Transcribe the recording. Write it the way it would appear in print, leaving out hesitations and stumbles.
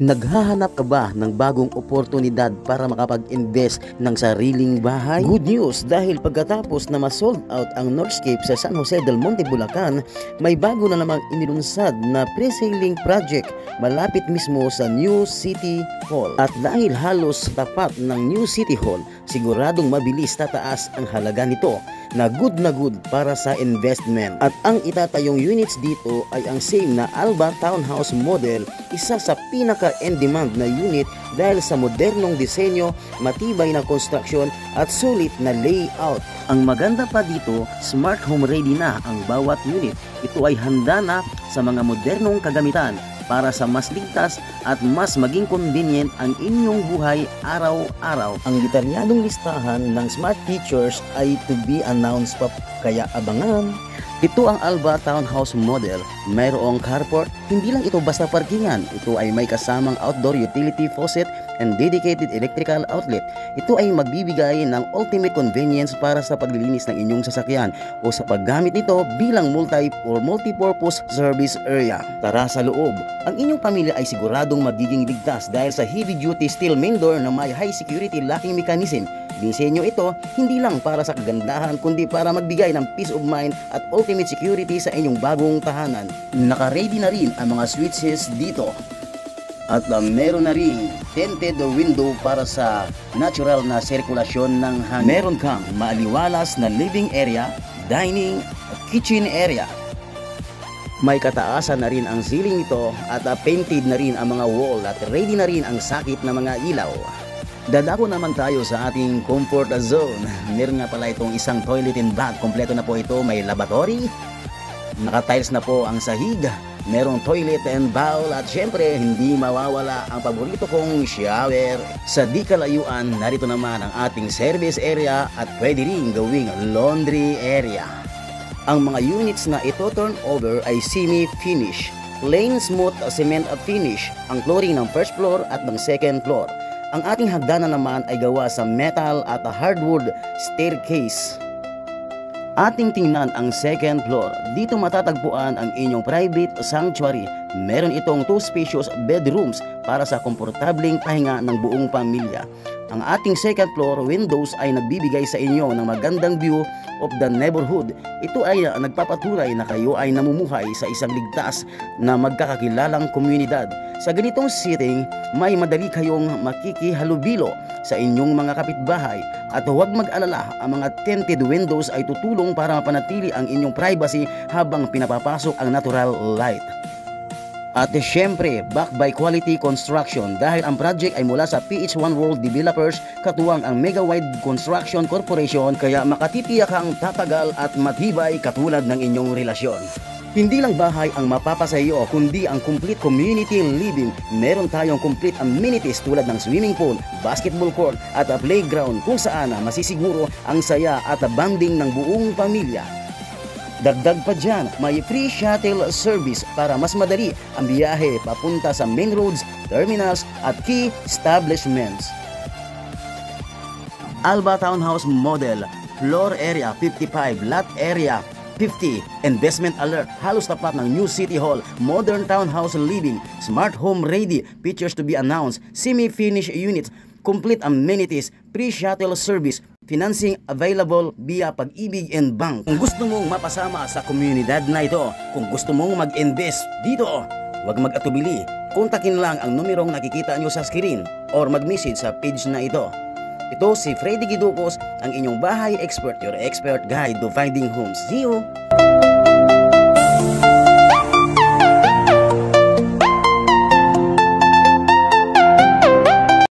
Naghahanap ka ba ng bagong oportunidad para makapag-invest ng sariling bahay? Good news dahil pagkatapos na ma-sold out ang Northscape sa San Jose del Monte, Bulacan, may bago na namang inilunsad na pre-selling project malapit mismo sa New City Hall. At dahil halos tapat ng New City Hall, siguradong mabilis tataas ang halaga nito na good para sa investment. At ang itatayong units dito ay ang same na Alba Townhouse model, isa sa pinaka-in-demand na unit dahil sa modernong disenyo, matibay na konstruksyon at sulit na layout. Ang maganda pa dito, smart home ready na ang bawat unit. Ito ay handa na sa mga modernong kagamitan para sa mas ligtas at mas maging convenient ang inyong buhay araw-araw. Ang detalyadong listahan ng smart features ay to be announced pa, kaya abangan. Ito ang Alba Townhouse model. Mayroong carport, hindi lang ito basta parkingan. Ito ay may kasamang outdoor utility faucet and dedicated electrical outlet. Ito ay magbibigay ng ultimate convenience para sa paglilinis ng inyong sasakyan o sa paggamit nito bilang multi-purpose service area. Tara sa loob. Ang inyong pamilya ay siguradong magiging ligtas dahil sa heavy-duty steel main door na may high security locking mechanism. Disenyo ito hindi lang para sa kagandahan kundi para magbigay ng peace of mind at ultimate security sa inyong bagong tahanan. Naka-ready na rin ang mga switches dito. At meron na rin tinted window para sa natural na sirkulasyon ng hangin. Meron kang maaliwalas na living area, dining at kitchen area. May kataasan na rin ang ceiling nito at painted na rin ang mga wall at ready na rin ang sakit na mga ilaw. Dadako naman tayo sa ating comfort zone. Meron nga pala itong isang toilet and bath. Kompleto na po ito. May lavatory. Naka-tiles na po ang sahig. Merong toilet and bowl. At syempre, hindi mawawala ang paborito kong shower. Sa di kalayuan, narito naman ang ating service area at pwede rin gawing laundry area. Ang mga units na ito turn over ay semi-finish. Plain smooth cement finish. Ang flooring ng first floor at ng second floor. Ang ating hagdanan naman ay gawa sa metal at hardwood staircase. Ating tingnan ang second floor. Dito matatagpuan ang inyong private sanctuary. Meron itong 2 spacious bedrooms para sa komportableng pahinga ng buong pamilya. Ang ating second floor windows ay nagbibigay sa inyo ng magandang view of the neighborhood. Ito ay nagpapatunay na kayo ay namumuhay sa isang ligtas na magkakakilalang komunidad. Sa ganitong setting, may madali kayong makikihalubilo sa inyong mga kapitbahay. At huwag mag-alala, ang mga tinted windows ay tutulong para mapanatili ang inyong privacy habang pinapapasok ang natural light. At syempre, backed by quality construction dahil ang project ay mula sa PH1 World Developers, katuwang ang Mega Wide Construction Corporation, kaya makatitiyak kang tatagal at matibay katulad ng inyong relasyon. Hindi lang bahay ang mapapasayo kundi ang complete community living. Meron tayong complete amenities tulad ng swimming pool, basketball court at playground kung saan masisiguro ang saya at bonding ng buong pamilya. Dagdag pa dyan, may free shuttle service para mas madali ang biyahe papunta sa main roads, terminals at key establishments. Alba Townhouse Model, floor area 55, lot area 50, investment alert, halos tapat ng New City Hall, modern townhouse living, smart home ready, features to be announced, semi-finished units, complete amenities, pre-shuttle service, financing available via Pag-ibig and Bank. Kung gusto mong mapasama sa komunidad na ito, kung gusto mong mag-invest dito, huwag mag-atubili. Kontakin lang ang numerong nakikita nyo sa screen or mag-message sa page na ito. Ito si Freddy Guiducos, ang inyong bahay expert, your expert guide to finding homes. See you!